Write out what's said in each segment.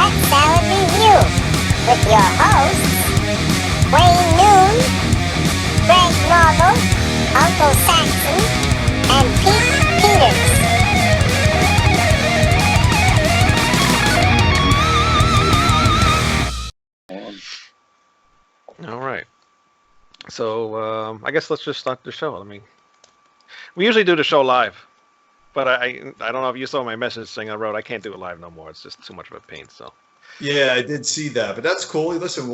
Rat Salad Review with your hosts, Wayne Noon, Greg Norville, Uncle Saxon, and Pete Peters. All right. So I guess let's just start the show. We usually do the show live, but I don't know if you saw my message saying I wrote I can't do it live no more. It's just too much of a pain. So Yeah, I did see that, but that's cool. Listen,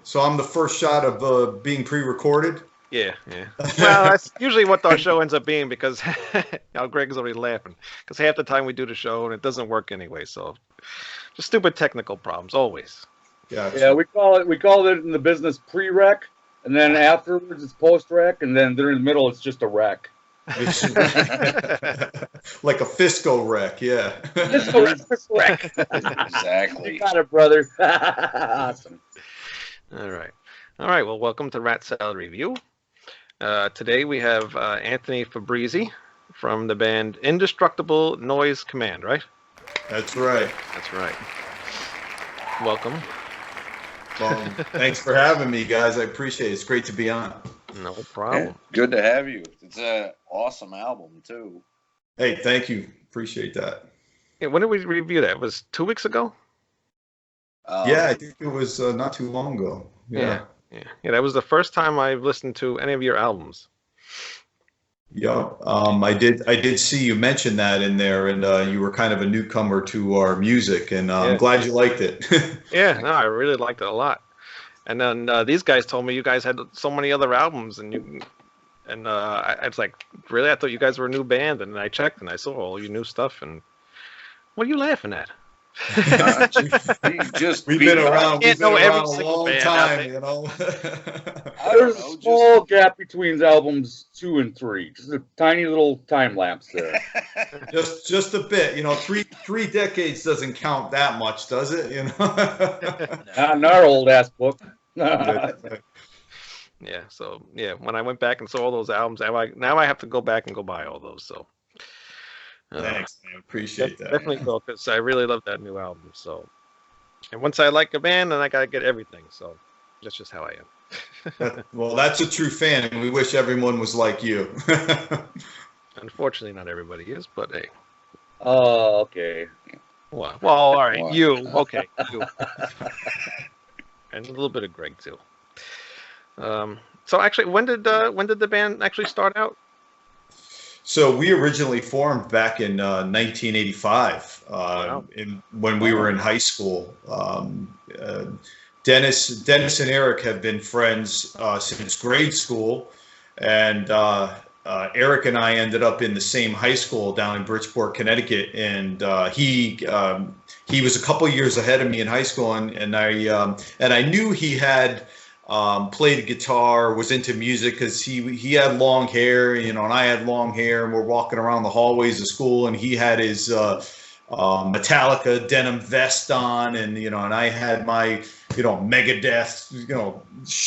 so I'm the first shot of being pre-recorded. yeah. Well, that's usually what our show ends up being because Greg's already laughing because half the time we do the show and it doesn't work anyway. So just stupid technical problems always. Yeah, we call it in the business pre-rec, and then afterwards it's post-rec, and then during the middle it's just a rec. Like a Fisco wreck, yeah. Fisco rec. Exactly. You got it, brother. Awesome. All right. Well, welcome to Rat Salad Review. Today we have Anthony Fabrizi from the band Indestructible Noise Command, right? That's right. That's right. Welcome. Well, thanks for having me, guys. I appreciate it. It's great to be on. No problem. Yeah, good to have you. It's an awesome album, too. Hey, thank you. Appreciate that. Yeah, when did we review that? It was 2 weeks ago? Yeah, I think it was not too long ago. Yeah, that was the first time I've listened to any of your albums. Yeah, I did see you mention that in there, and you were kind of a newcomer to our music, and I'm glad you liked it. Yeah, no, I really liked it a lot. And then these guys told me you guys had so many other albums, and I was like, really? I thought you guys were a new band, and I checked and I saw all your new stuff. And what are you laughing at? We've been around a long time, you know. There's a small gap between albums 2 and 3, just a tiny little time lapse there. just a bit, you know. Three decades doesn't count that much, does it? You know. Not in our old ass book. Yeah. So when I went back and saw all those albums, now I have to go back and go buy all those. So. Thanks, man. Appreciate that. Definitely cool because I really love that new album. So, and once I like a band, then I gotta get everything. So, that's just how I am. Well, that's a true fan, and we wish everyone was like you. Unfortunately, not everybody is, but hey. Oh, okay. Well, all right, wow. You okay? You. And a little bit of Greg too. So actually, when did the band actually start out? So we originally formed back in 1985, Wow. when we were in high school. Dennis and Eric have been friends since grade school, and Eric and I ended up in the same high school down in Bridgeport, Connecticut, and he was a couple years ahead of me in high school, and I knew he had. Played guitar, was into music because he had long hair, you know, and I had long hair, and we're walking around the hallways of school, and he had his Metallica denim vest on, and you know, and I had my Megadeth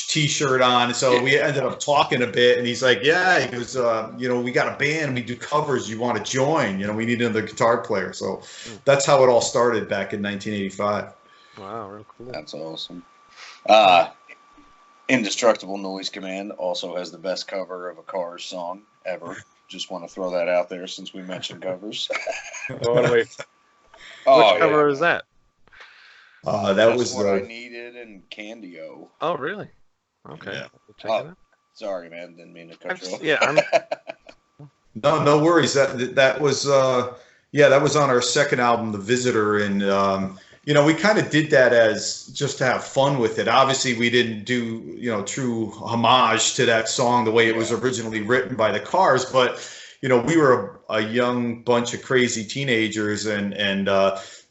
t-shirt on, and so we ended up talking a bit, and he's like, yeah, he goes, we got a band, we do covers, you want to join? You know, we need another guitar player, so that's how it all started back in 1985. Wow, real cool. That's awesome. Indestructible Noise Command also has the best cover of a Cars song ever. Just want to throw that out there since we mentioned covers. Which cover is that? That was What I Needed and Candio. Oh, really? Okay. Yeah. Check it out. Sorry, man. Didn't mean to cut you off. Yeah. No worries. That was that was on our second album, The Visitor, and we kind of did that as just to have fun with it. Obviously, we didn't do, true homage to that song the way it was originally written by the Cars, but, we were a young bunch of crazy teenagers and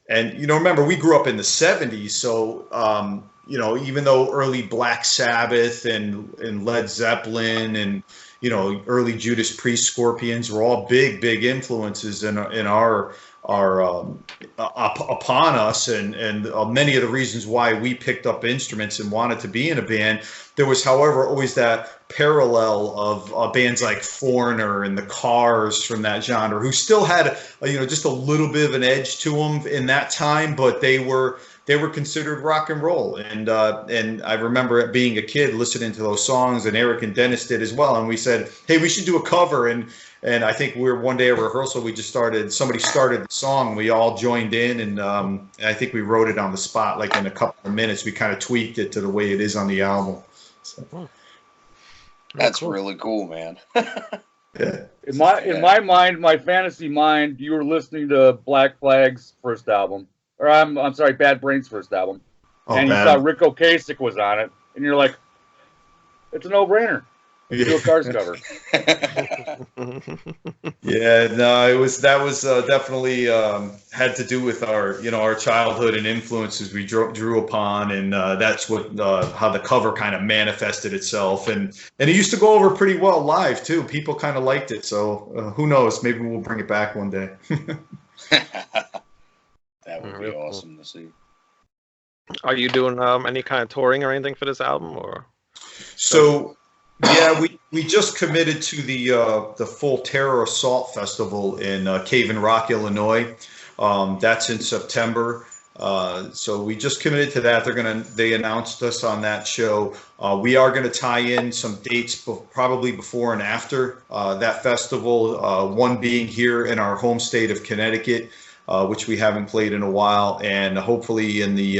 remember, we grew up in the 70s. So, you know, even though early Black Sabbath and Led Zeppelin and, you know, early Judas Priest, Scorpions were all big influences in our upon us, and many of the reasons why we picked up instruments and wanted to be in a band. There was, however, always that parallel of bands like Foreigner and the Cars from that genre, who still had, you know, just a little bit of an edge to them in that time, but they were considered rock and roll. And I remember being a kid listening to those songs, and Eric and Dennis did as well. And we said, hey, we should do a cover. And I think we were one day at rehearsal, somebody started the song, we all joined in, and I think we wrote it on the spot, like in a couple of minutes. We kind of tweaked it to the way it is on the album. So. That's cool. Really cool, man. Yeah. In my mind, my fantasy mind, you were listening to Black Flag's first album. Or I'm sorry, Bad Brains' first album. Oh, and you saw Rick Ocasek was on it, and you're like, it's a no-brainer. Do a Cars cover. Yeah, no, that was definitely had to do with our childhood and influences we drew upon, and that's what how the cover kind of manifested itself, and it used to go over pretty well live too. People kind of liked it, so who knows? Maybe we'll bring it back one day. That would be awesome to see. Are you doing any kind of touring or anything for this album, or? So, yeah, we just committed to the Full Terror Assault Festival in Cave in Rock, Illinois. That's in September. So we just committed to that. They announced us on that show. We are gonna tie in some dates, probably before and after that festival. One being here in our home state of Connecticut, which we haven't played in a while, and hopefully in the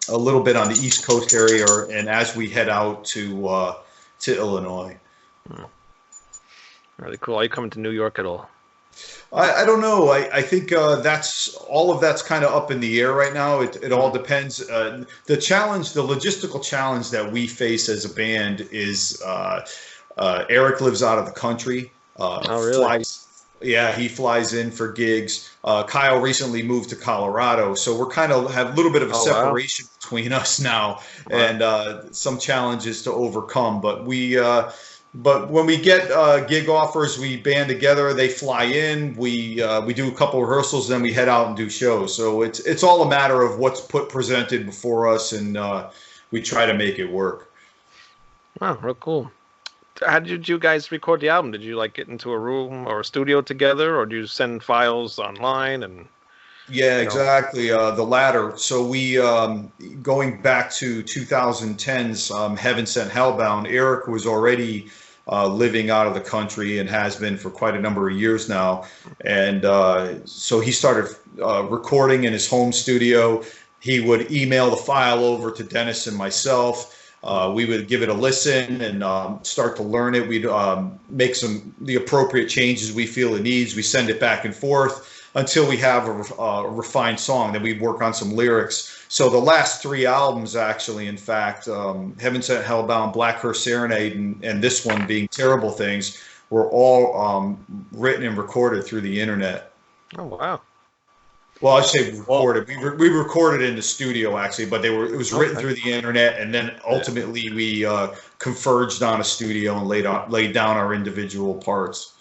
a little bit on the East Coast area, and as we head out to Illinois. Really cool. Are you coming to New York at all? I don't know. I think that's kind of up in the air right now. It all depends. The logistical challenge that we face as a band is Eric lives out of the country. Oh, really? He flies in for gigs. Kyle recently moved to Colorado, so we're kind of have a little bit of a separation between us now, and some challenges to overcome. But when we get gig offers, we band together. They fly in. We do a couple rehearsals, then we head out and do shows. So it's all a matter of what's presented before us, and we try to make it work. Wow, real cool. How did you guys record the album? Did you like get into a room or a studio together, or do you send files online? And yeah, exactly. The latter. So we, going back to 2010's Heaven Sent Hellbound, Eric was already living out of the country and has been for quite a number of years now. And so he started recording in his home studio. He would email the file over to Dennis and myself. We would give it a listen and start to learn it. We'd make the appropriate changes we feel it needs. We send it back and forth until we have a refined song. Then we'd work on some lyrics. So the last 3 albums, actually, in fact, Heaven Sent Hellbound, Black Hearse Serenade, and this one being Terrible Things, were all written and recorded through the internet. Oh, wow. Well, I say recorded. We recorded in the studio, actually, but it was written through the internet, and then ultimately we converged on a studio and laid down our individual parts.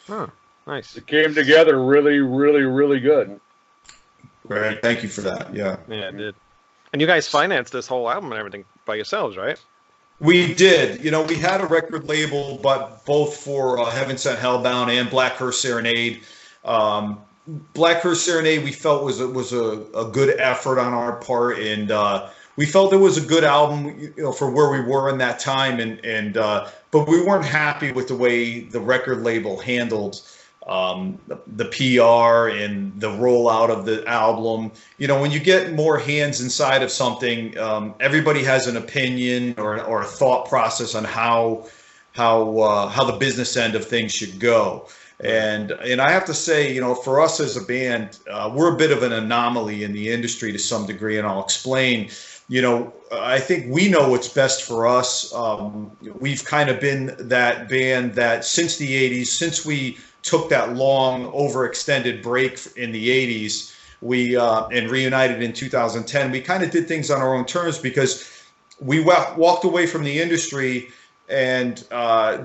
Oh, nice. It came together really, really, really good. Right. Thank you for that. Yeah. Yeah, it did. And you guys financed this whole album and everything by yourselves, right? We did. You know, we had a record label, but both for Heaven Sent Hellbound and Black Hearse Serenade. Black Hearse Serenade we felt was a good effort on our part, and we felt it was a good album, you know, for where we were in that time, and but we weren't happy with the way the record label handled the PR and the rollout of the album. You know, when you get more hands inside of something, everybody has an opinion or a thought process on how the business end of things should go. And I have to say, you know, for us as a band, we're a bit of an anomaly in the industry to some degree, and I'll explain. You know, I think we know what's best for us. We've kind of been that band that since the 80s, since we took that long overextended break in the 80s, and reunited in 2010, we kind of did things on our own terms because we walked away from the industry and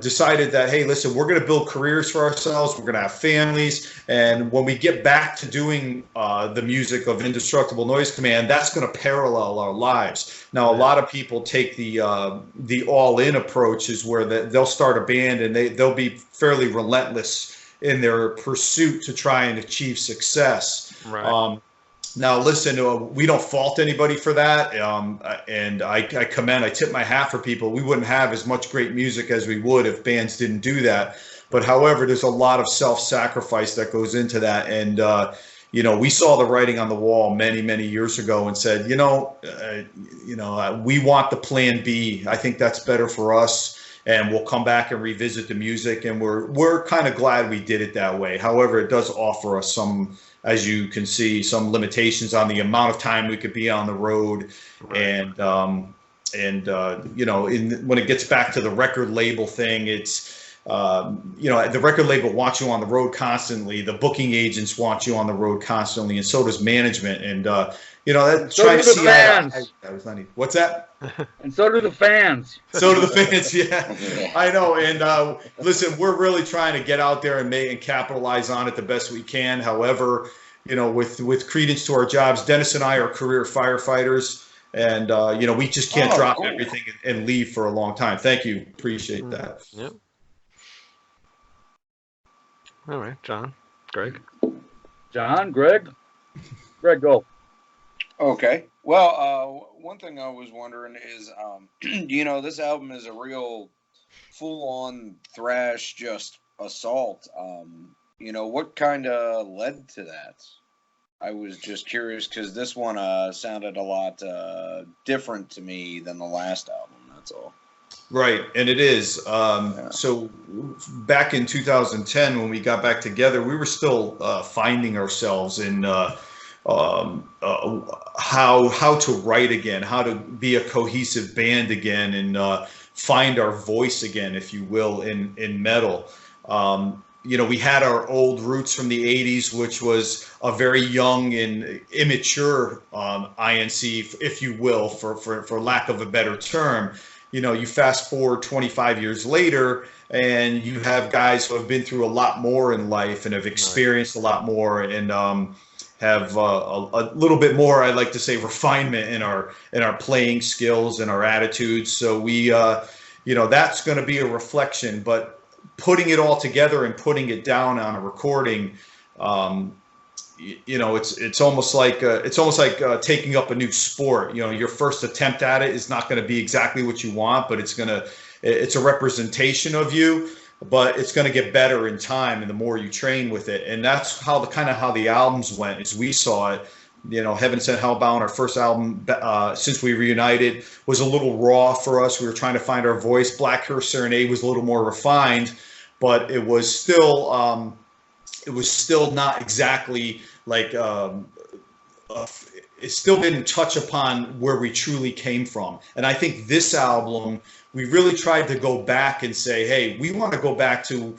decided that, hey, listen, we're going to build careers for ourselves. We're going to have families. And when we get back to doing the music of Indestructible Noise Command, that's going to parallel our lives. Now, a lot of people take the all-in approach, is where they'll start a band and they'll be fairly relentless in their pursuit to try and achieve success. Right. Now, listen, we don't fault anybody for that, and I tip my hat for people. We wouldn't have as much great music as we would if bands didn't do that. But however, there's a lot of self-sacrifice that goes into that, and we saw the writing on the wall many, many years ago and said, we want the plan B. I think that's better for us. And we'll come back and revisit the music, and we're kind of glad we did it that way. However, it does offer us some, as you can see, some limitations on the amount of time we could be on the road, right. When it gets back to the record label thing, it's the record label wants you on the road constantly. The booking agents want you on the road constantly, and so does management. And so do the fans. What's that? And so do the fans. So do the fans, yeah. I know. And listen, we're really trying to get out there and capitalize on it the best we can. However, with credence to our jobs, Dennis and I are career firefighters, and we just can't drop everything and leave for a long time. Thank you. Appreciate that. Yep. All right, John, Greg. John, Greg, go. Okay. Well, one thing I was wondering is, this album is a real full-on thrash, just assault. What kind of led to that? I was just curious because this one sounded a lot different to me than the last album. That's all. Right, and it is. So back in 2010, when we got back together, we were still finding ourselves in how to write again, how to be a cohesive band again, and find our voice again, if you will, in metal. We had our old roots from the 80s, which was a very young and immature I.N.C, if you will, for lack of a better term. You fast forward 25 years later, and you have guys who have been through a lot more in life and have experienced a lot more, and have a little bit more, I like to say, refinement in our playing skills and our attitudes. So we, that's going to be a reflection. But putting it all together and putting it down on a recording, it's almost like taking up a new sport. Your first attempt at it is not going to be exactly what you want, but it's a representation of you. But it's going to get better in time, and the more you train with it. And that's how the albums went, as we saw it. Heaven Sent Hellbound, our first album since we reunited, was a little raw for us. We were trying to find our voice. Black Hearse Serenade was a little more refined, but it was still not exactly like it still didn't touch upon where we truly came from. And I think this album, we really tried to go back and say, hey, we want to go back to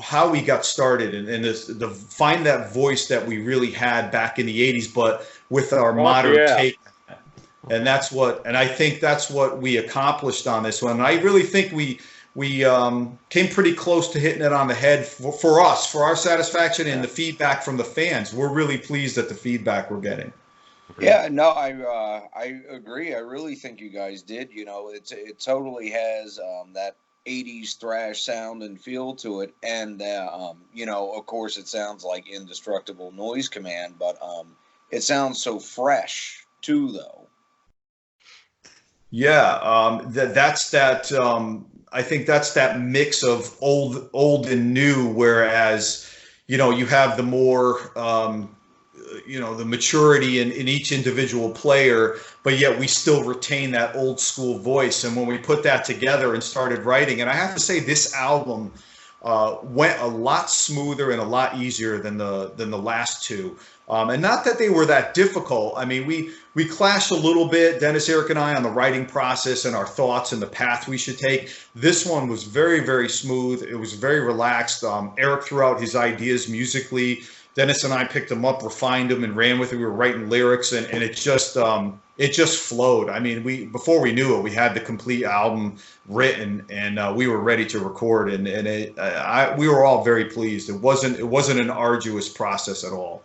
how we got started and find that voice that we really had back in the 80s, but with our modern take. And I think that's what we accomplished on this one. And I really think we came pretty close to hitting it on the head for us, for our satisfaction, and the feedback from the fans. We're really pleased at the feedback we're getting. Yeah, no, I agree. I really think you guys did. It totally has that 80s thrash sound and feel to it, and of course, it sounds like Indestructible Noise Command, but it sounds so fresh too, though. Yeah, that's that. I think that's that mix of old and new. Whereas, you have the more the maturity in each individual player, but yet we still retain that old school voice. And when we put that together and started writing, and I have to say this album went a lot smoother and a lot easier than the last two. And not that they were that difficult. I mean, we clashed a little bit, Dennis, Eric, and I, on the writing process and our thoughts and the path we should take. This one was very, very smooth. It was very relaxed. Eric threw out his ideas musically Dennis and I picked them up, refined them, and ran with it. We were writing lyrics, and it just flowed. I mean, before we knew it, we had the complete album written, and we were ready to record, and we were all very pleased. It wasn't an arduous process at all.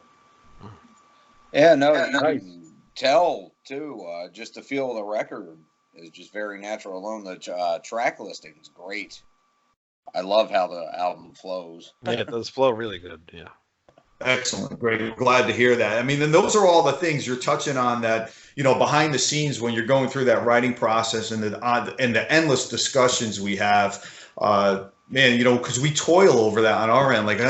Yeah, no, you can tell too. Just the feel of the record is just very natural. Alone, the track listing is great. I love how the album flows. Yeah, it does flow really good. Yeah. Excellent. Great. Glad to hear that. I mean, and those are all the things you're touching on that, behind the scenes when you're going through that writing process and the endless discussions we have, man, because we toil over that on our end. Like,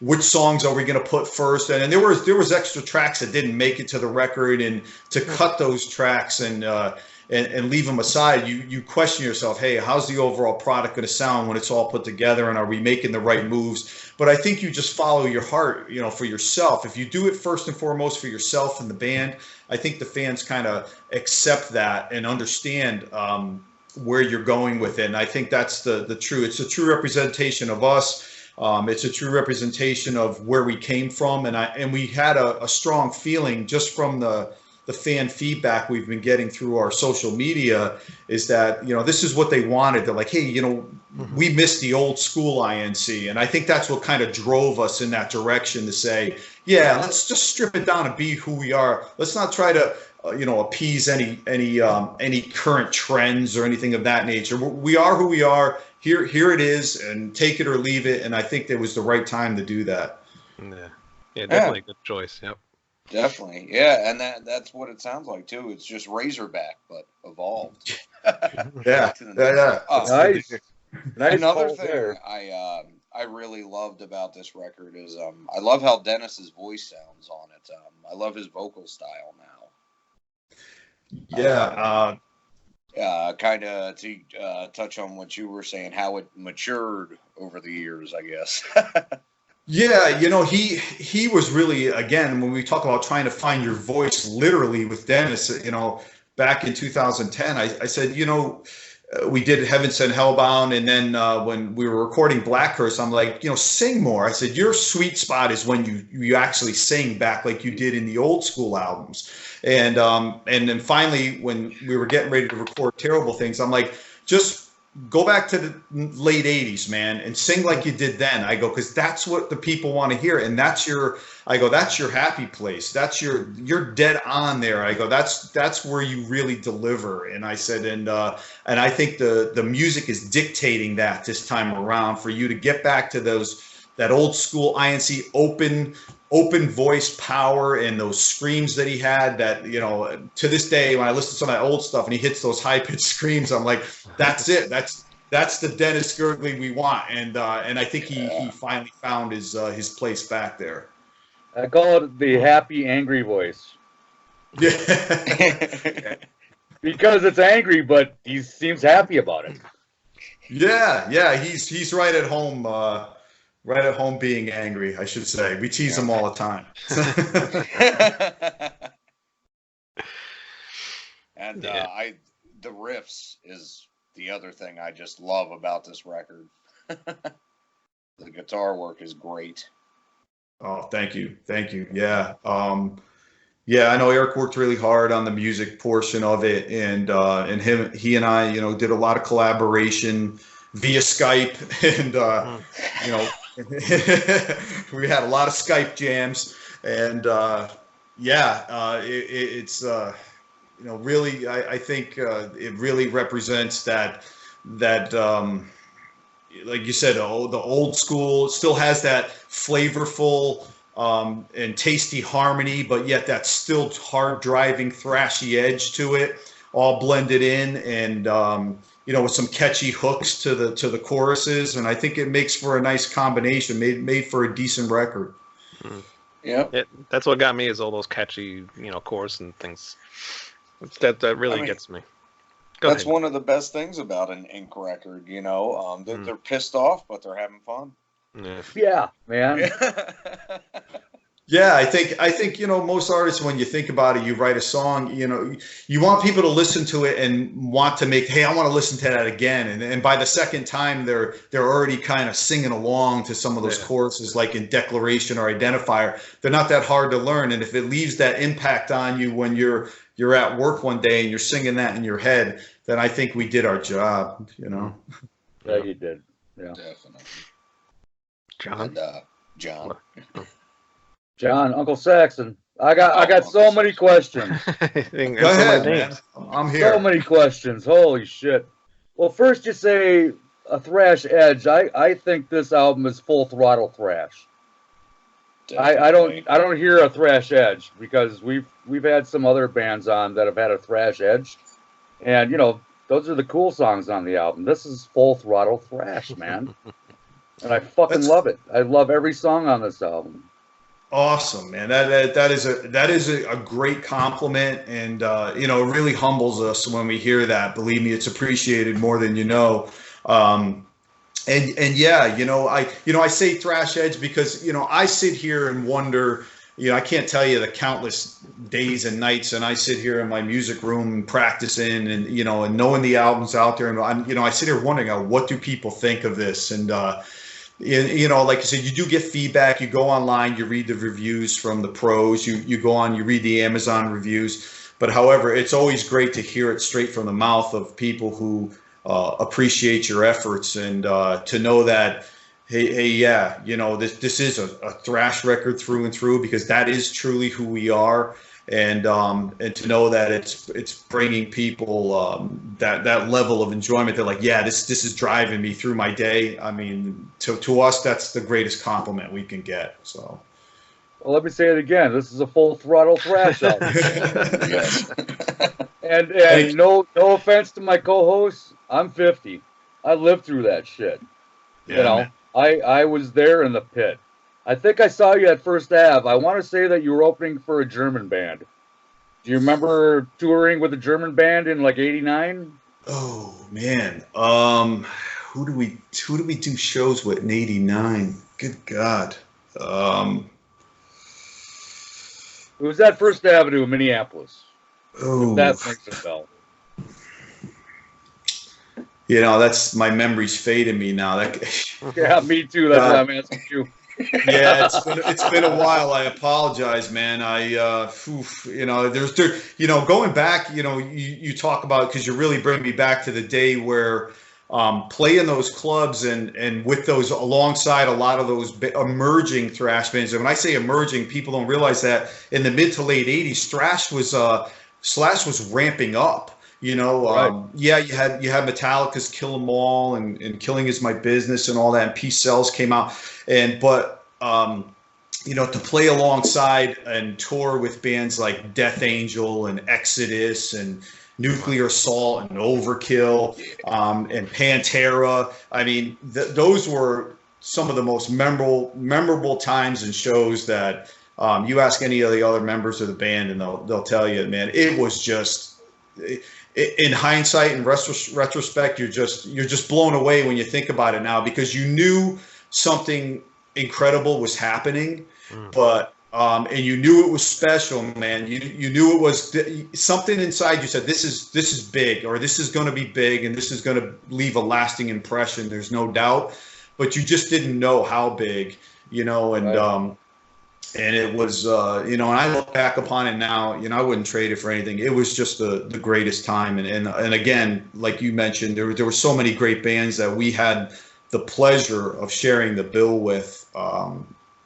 which songs are we going to put first? And there was extra tracks that didn't make it to the record, and to cut those tracks and leave them aside, you question yourself, hey, how's the overall product going to sound when it's all put together, and are we making the right moves? But I think you just follow your heart, for yourself. If you do it first and foremost for yourself and the band, I think the fans kind of accept that and understand where you're going with it. And I think that's it's a true representation of us. It's a true representation of where we came from, and we had a strong feeling just from the fan feedback we've been getting through our social media, is that this is what they wanted. They're like, hey, we missed the old school I.N.C, and I think that's what kind of drove us in that direction to say, yeah, let's just strip it down and be who we are. Let's not try to appease any current trends or anything of that nature. We are who we are. Here it is, and take it or leave it. And I think it was the right time to do that. Yeah, definitely a good choice. Yep. Definitely, yeah, and that's what it sounds like too. It's just Razorback, but evolved. Yeah. Nice. Another thing I really loved about this record is I love how Dennis's voice sounds on it. I love his vocal style now. Yeah. Kind of to touch on what you were saying, how it matured over the years, I guess. Yeah, he was really, again, when we talk about trying to find your voice literally with Dennis, back in 2010, I said, we did Heaven Sent Hellbound, and then when we were recording Blackhurst, I'm like, sing more. I said, your sweet spot is when you actually sing back like you did in the old school albums. And then finally, when we were getting ready to record Terrible Things, I'm like, just go back to the late 80s, man, and sing like you did then. I go, because that's what the people want to hear, and that's your happy place. You're dead on there. I go, that's where you really deliver. And I said, and I think the music is dictating that this time around for you to get back to that old school I.N.C open voice power and those screams that he had that, to this day, when I listen to some of that old stuff and he hits those high pitched screams, I'm like, that's it. That's the Dennis Gergely we want. And I think he finally found his place back there. I call it the happy, angry voice. Yeah. Because it's angry, but he seems happy about it. Yeah. He's right at home. Right at home being angry, I should say. We tease him all the time. And the riffs is the other thing I just love about this record. The guitar work is great. Oh, thank you. Yeah. I know Eric worked really hard on the music portion of it, and he and I, did a lot of collaboration via Skype, and we had a lot of Skype jams, and it's really, I think it really represents that like you said, the old school. It still has that flavorful and tasty harmony, but yet that still hard driving thrashy edge to it, all blended in, and with some catchy hooks to the choruses, and I think it makes for a nice combination, made for a decent record. Yeah, that's what got me, is all those catchy, chorus and things. That really gets me. That's one of the best things about an I.N.C record. They're pissed off, but they're having fun. Yeah, man. Yeah, I think most artists, when you think about it, you write a song, you want people to listen to it and want to make, hey, I want to listen to that again. And by the second time, they're already kind of singing along to some of those choruses, like in Declaration or Identifier. They're not that hard to learn, and if it leaves that impact on you when you're at work one day and you're singing that in your head, then I think we did our job. Yeah, you did. Yeah. Definitely. John. And John. John, Uncle Saxon. I got so many questions. Go ahead, man. I'm here. So many questions. Holy shit. Well, first you say a thrash edge. I think this album is full throttle thrash. I don't hear a thrash edge, because we've had some other bands on that have had a thrash edge, and those are the cool songs on the album. This is full throttle thrash, man. And I fucking love it. I love every song on this album. Awesome, man. That is a great compliment, and it really humbles us when we hear that. Believe me, it's appreciated more than you know. And yeah, I say thrash edge because I sit here and wonder. I can't tell you the countless days and nights, and I sit here in my music room practicing, and and knowing the albums out there, and I sit here wondering, what do people think of this, and like I said, you do get feedback. You go online, you read the reviews from the pros. You go on, you read the Amazon reviews. But however, it's always great to hear it straight from the mouth of people who appreciate your efforts, and to know that, hey, yeah, this is a thrash record through and through, because that is truly who we are. And to know that it's bringing people that level of enjoyment. They're like, yeah, this is driving me through my day. I mean, to us, that's the greatest compliment we can get. So, well, let me say it again. This is a full throttle thrash album. Yes. And no offense to my co-hosts, I'm 50. I lived through that shit. Yeah, I was there in the pit. I think I saw you at First Ave. I want to say that you were opening for a German band. Do you remember touring with a German band in like '89? Oh man, who do we do shows with in '89? Good God. It was at First Avenue in Minneapolis. Oh, that rings a bell. That's, my memory's fading me now. Yeah, me too. That's why I'm asking you. Yeah, it's been a while. I apologize, man. Going back, you talk about, because you really bring me back to the day where playing those clubs and with those, alongside a lot of those emerging thrash bands. And when I say emerging, people don't realize that in the mid to late '80s, thrash was ramping up. Right. Yeah, you had Metallica's Kill 'Em All and Killing Is My Business and all that, and Peace Sells came out, but to play alongside and tour with bands like Death Angel and Exodus and Nuclear Assault and Overkill and Pantera. I mean, those were some of the most memorable times and shows that you ask any of the other members of the band and they'll tell you, man, it was just. In hindsight and retrospect, you're just blown away when you think about it now, because you knew something incredible was happening, but and you knew it was special, man. You knew it was something inside you said, this is big, or this is going to be big, and this is going to leave a lasting impression. There's no doubt, but you just didn't know how big, and. Right. And it was, and I look back upon it now, I wouldn't trade it for anything. It was just the greatest time. And again, like you mentioned, there were so many great bands that we had the pleasure of sharing the bill with.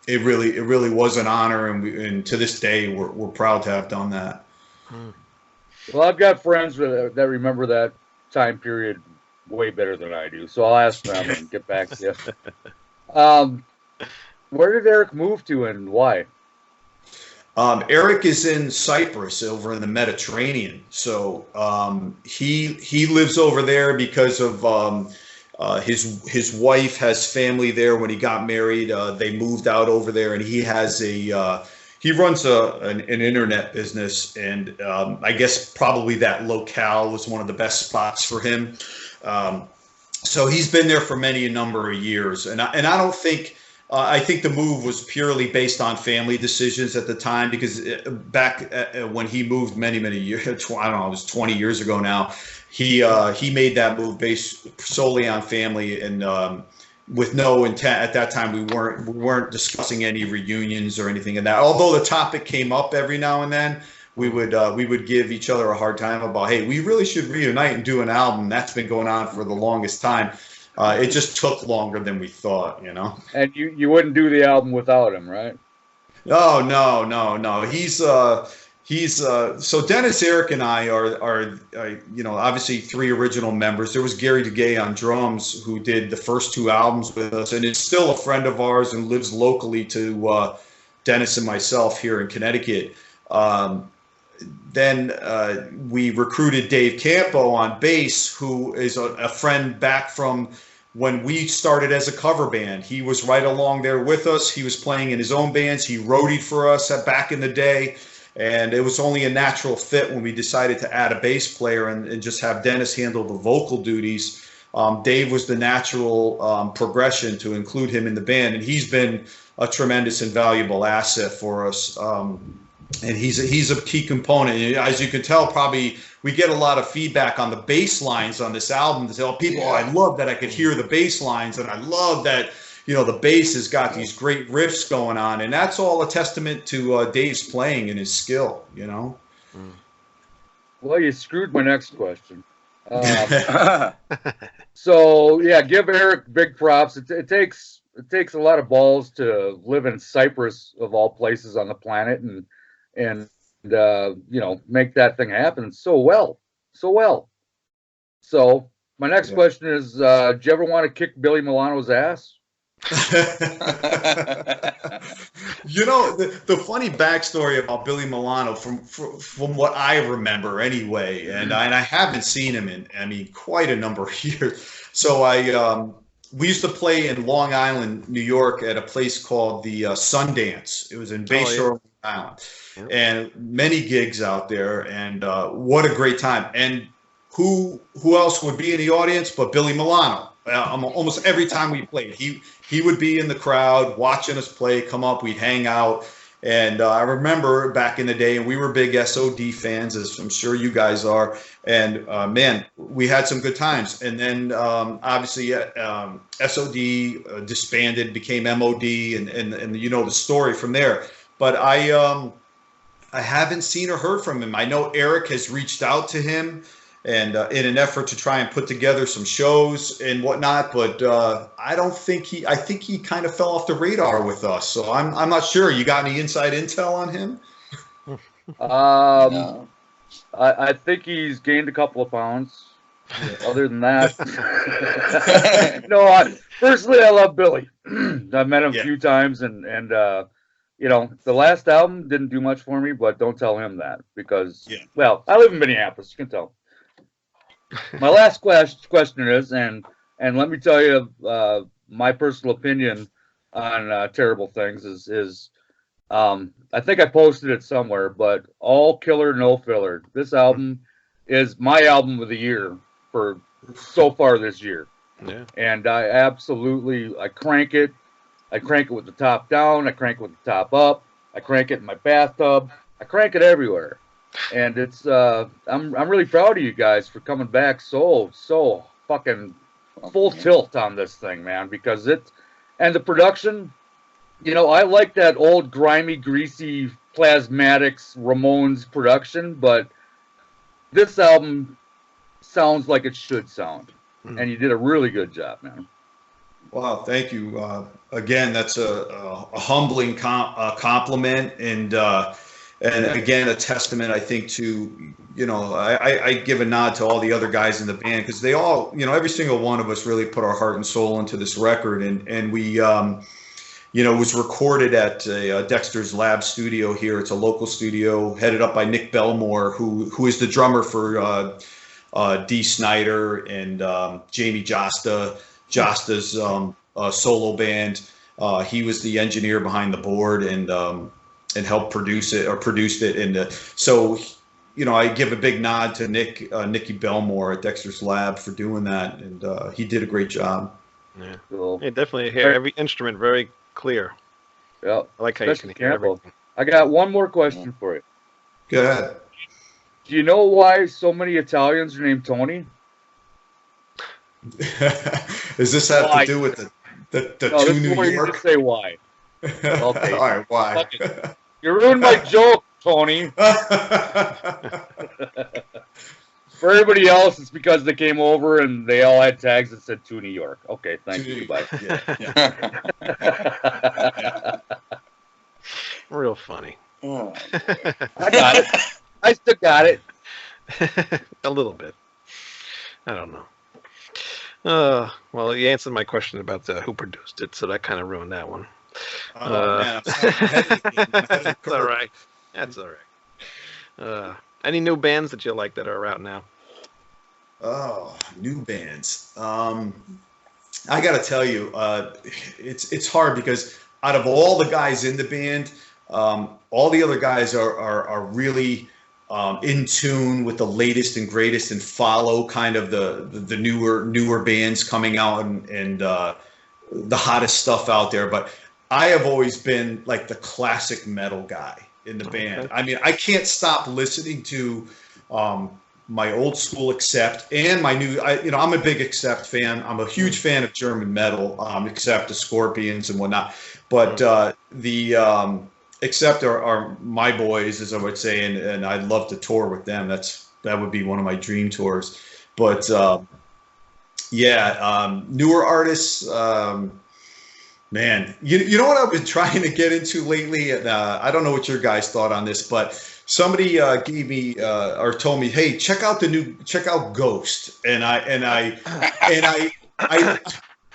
It really was an honor. And to this day, we're proud to have done that. Well, I've got friends that remember that time period way better than I do. So I'll ask them and get back to you. Where did Eric move to and why? Eric is in Cyprus, over in the Mediterranean. So he lives over there because of his wife has family there. When he got married, they moved out over there, and he runs an internet business, and I guess probably that locale was one of the best spots for him. So he's been there for a number of years, and I don't think. I think the move was purely based on family decisions at the time, because back when he moved many years, I don't know, it was 20 years ago now. He made that move based solely on family, and with no intent at that time. We weren't discussing any reunions or anything of that. Although the topic came up every now and then, we would give each other a hard time about, hey, we really should reunite and do an album. That's been going on for the longest time. It just took longer than we thought, you know. And you wouldn't do the album without him, right? No. He's so Dennis, Eric, and I are you know, obviously 3 original members. There was Gary DeGay on drums, who did the first 2 albums with us, and is still a friend of ours and lives locally to Dennis and myself here in Connecticut. Then we recruited Dave Campo on bass, who is a friend back from when we started as a cover band. He was right along there with us. He was playing in his own bands. He roadied for us back in the day. And it was only a natural fit when we decided to add a bass player and just have Dennis handle the vocal duties. Dave was the natural progression to include him in the band. And he's been a tremendous and valuable asset for us. And he's a key component. And as you can tell, probably we get a lot of feedback on the bass lines on this album to tell people, I love that I could hear the bass lines, and I love that, you know, the bass has got these great riffs going on, and that's all a testament to Dave's playing and his skill, you know. Well, you screwed my next question. So yeah, give Eric big props. It takes a lot of balls to live in Cyprus, of all places on the planet, and you know, make that thing happen so well. So my next question is, do you ever want to kick Billy Milano's ass? You know, the funny backstory about Billy Milano, from what I remember anyway, and I haven't seen him in, I mean, quite a number of years. So we used to play in Long Island, New York, at a place called the Sundance. It was in Bayshore, Long Island, and many gigs out there, and what a great time. And who else would be in the audience but Billy Milano? Almost every time we played, he would be in the crowd watching us play, come up, we'd hang out. And I remember back in the day, and we were big SOD fans, as I'm sure you guys are. And man, we had some good times. And then obviously SOD disbanded, became MOD, and you know the story from there. But I haven't seen or heard from him. I know Eric has reached out to him, and in an effort to try and put together some shows and whatnot, but I think he kind of fell off the radar with us. So I'm not sure. You got any inside intel on him? No. I think he's gained a couple of pounds. Other than that, no. Personally, I love Billy. I've met him a few times, and you know, the last album didn't do much for me, but don't tell him that, because well, I live in Minneapolis. You can tell. My last question is, and let me tell you my personal opinion on Terrible Things is I think I posted it somewhere, but all killer, no filler. This album is my album of the year for so far this year. Yeah. And I crank it. I crank it with the top down. I crank it with the top up. I crank it in my bathtub. I crank it everywhere. And it's I'm really proud of you guys for coming back so fucking full tilt on this thing, man, because and the production, you know, I like that old grimy, greasy Plasmatics Ramones production, but this album sounds like it should sound, and you did a really good job, man. Wow, thank you. Again, that's a humbling compliment, and again, a testament, I think, to, you know, I give a nod to all the other guys in the band, because they all, you know, every single one of us really put our heart and soul into this record. And we, you know, it was recorded at Dexter's Lab studio here. It's a local studio headed up by Nick Belmore, who is the drummer for Dee Snider and Jamie Josta's solo band. He was the engineer behind the board, and helped produced it. And so, you know, I give a big nod to Nicky Belmore at Dexter's Lab for doing that, and he did a great job. Yeah, Cool. yeah, definitely. Hear every instrument very clear. Yeah. I like how you Especially can hear Campbell. everything. I got one more question for you. Go ahead. Do you know why so many Italians are named Tony? Does this have Why? to do with the No, two this is New where you York? just say why. Okay. All right, why? Fuck it. You ruined my joke, Tony. For everybody else, it's because they came over and they all had tags that said to New York. Okay, thank you. Goodbye. Yeah. Real funny. Oh, I got it. I still got it. A little bit. I don't know. Well, you answered my question about who produced it, so that kind of ruined that one. Oh man, I'm sorry. I'm ahead of the That's all curve. right. That's all right. Any new bands that you like that are out now? Oh, new bands. I gotta tell you, it's hard because out of all the guys in the band, all the other guys are really in tune with the latest and greatest and follow kind of the newer bands coming out and the hottest stuff out there. But I have always been like the classic metal guy in the band. Okay. I mean, I can't stop listening to my old school Accept and my new. I'm a big Accept fan. I'm a huge fan of German metal, Accept, the Scorpions and whatnot. But the Accept are my boys, as I would say, and I'd love to tour with them. That would be one of my dream tours. But newer artists. Man, you know what I've been trying to get into lately, and I don't know what your guys thought on this, but somebody gave me or told me, hey, check out Ghost, and I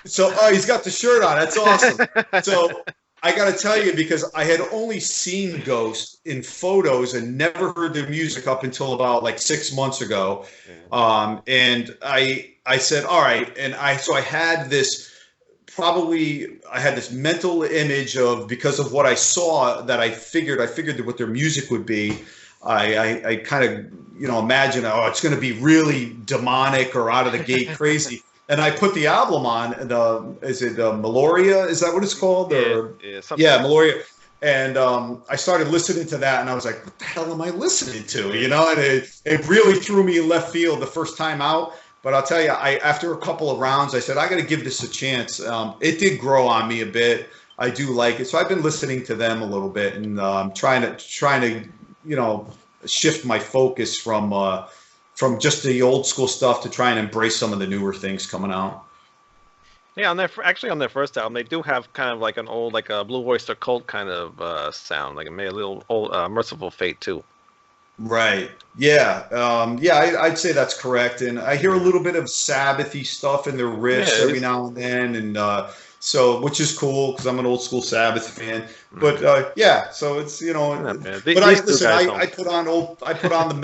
so he's got the shirt on. That's awesome. So I got to tell you, because I had only seen Ghost in photos and never heard their music up until about like 6 months ago, and I said, all right, and I had this. Probably I had this mental image of, because of what I saw, that I figured that what their music would be. I kind of imagine, it's going to be really demonic or out of the gate crazy. And I put the album on. Is it Meloria? Is that what it's called? Yeah, Meloria. And I started listening to that, and I was like, what the hell am I listening to? And it really threw me in left field the first time out. But I'll tell you, after a couple of rounds, I said, I got to give this a chance. It did grow on me a bit. I do like it. So I've been listening to them a little bit, and trying to shift my focus from just the old school stuff to try and embrace some of the newer things coming out. Yeah, on their first album, they do have kind of like an old, like a Blue Oyster Cult kind of sound, like it made a little old Merciful Fate too. Right. Yeah. I'd say that's correct. And I hear a little bit of Sabbathy stuff in their riffs every now and then, and which is cool because I'm an old school Sabbath fan. But so it's But I put on the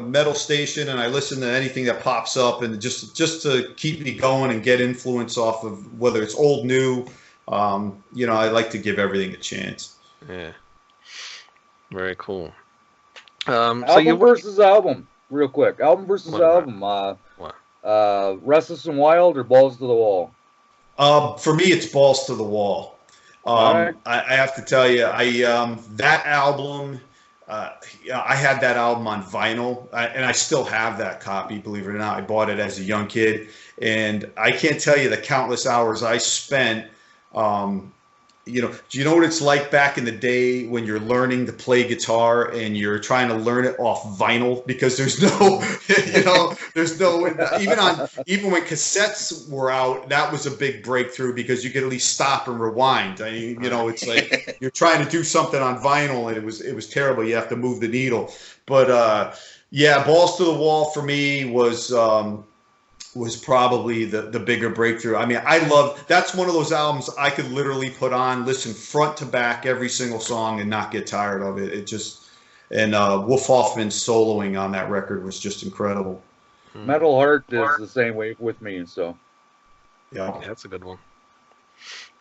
metal station, and I listen to anything that pops up, and just to keep me going and get influence off of whether it's old, new. I like to give everything a chance. Yeah. Very cool. Album versus album, real quick. Album versus album. Restless and Wild or Balls to the Wall? For me, it's Balls to the Wall. Right. I have to tell you, that album. I had that album on vinyl, and I still have that copy. Believe it or not, I bought it as a young kid, and I can't tell you the countless hours I spent. Do you know what it's like back in the day when you're learning to play guitar and you're trying to learn it off vinyl, because there's no, even when cassettes were out, that was a big breakthrough because you could at least stop and rewind. It's like you're trying to do something on vinyl and it was terrible. You have to move the needle. But Balls to the Wall for me was probably the bigger breakthrough. I mean, that's one of those albums I could literally put on, listen front to back every single song and not get tired of it. And Wolf Hoffman's soloing on that record was just incredible. Metal Heart is the same way with me, so. Yeah, that's a good one.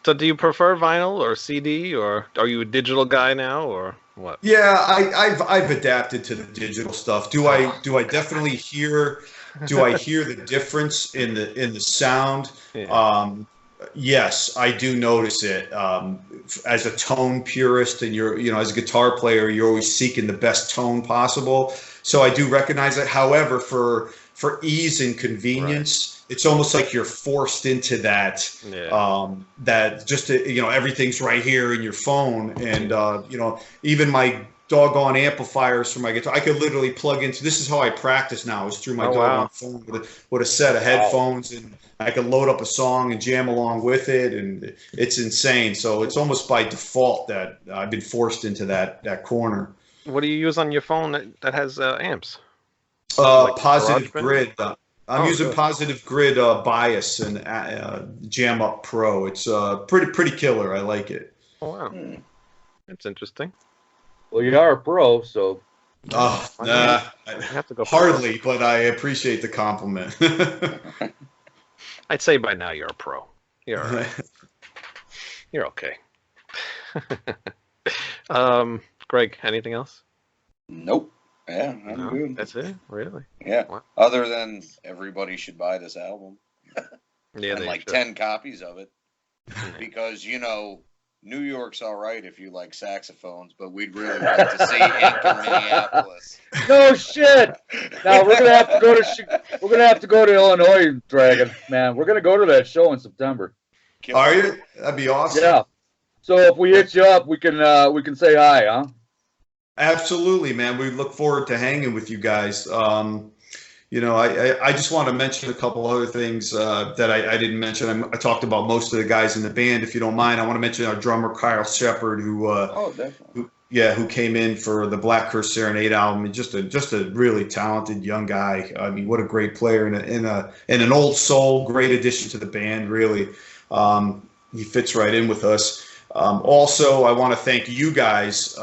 So do you prefer vinyl or CD, or are you a digital guy now, or what? Yeah, I've adapted to the digital stuff. Do I definitely hear the difference in the sound? Yeah. yes, I do notice it. As a tone purist, and as a guitar player, you're always seeking the best tone possible. So I do recognize it. However, for ease and convenience, it's almost like you're forced into that. Yeah. That just everything's right here in your phone, and even my doggone amplifiers for my guitar, I could literally plug into. This is how I practice now, is through my Oh, doggone wow. phone with a set of headphones, and I can load up a song and jam along with it, and it's insane. So it's almost by default that I've been forced into that corner. What do you use on your phone that has amps? Like Positive GarageBand? Grid. I'm Oh, using good. Positive Grid Bias and Jam Up Pro. It's pretty killer. I like it. Oh, wow. Hmm. That's interesting. Well, you are a pro, so Oh, Why nah, You have to go hardly, but I appreciate the compliment. I'd say by now you're a pro. You're all right. You're okay. Greg, anything else? Nope. Yeah, I'm No, good. that's it. Really? Yeah. Wow. Other than everybody should buy this album Yeah, and they like should. 10 copies of it, because New York's all right if you like saxophones, but we'd really like to see I.N.C in Minneapolis. no shit. Now we're gonna have to go to Illinois, Dragon. Man, we're gonna go to that show in September. Are you? That'd be awesome. Yeah. So if we hit you up, we can say hi, huh? Absolutely, man. We look forward to hanging with you guys. I just want to mention a couple other things that I didn't mention. I talked about most of the guys in the band. If you don't mind, I want to mention our drummer Kyle Shepard, Oh, definitely. who came in for the Black Curse Serenade album. And just a really talented young guy. I mean, what a great player and an old soul. Great addition to the band. Really, he fits right in with us. Also, I want to thank you guys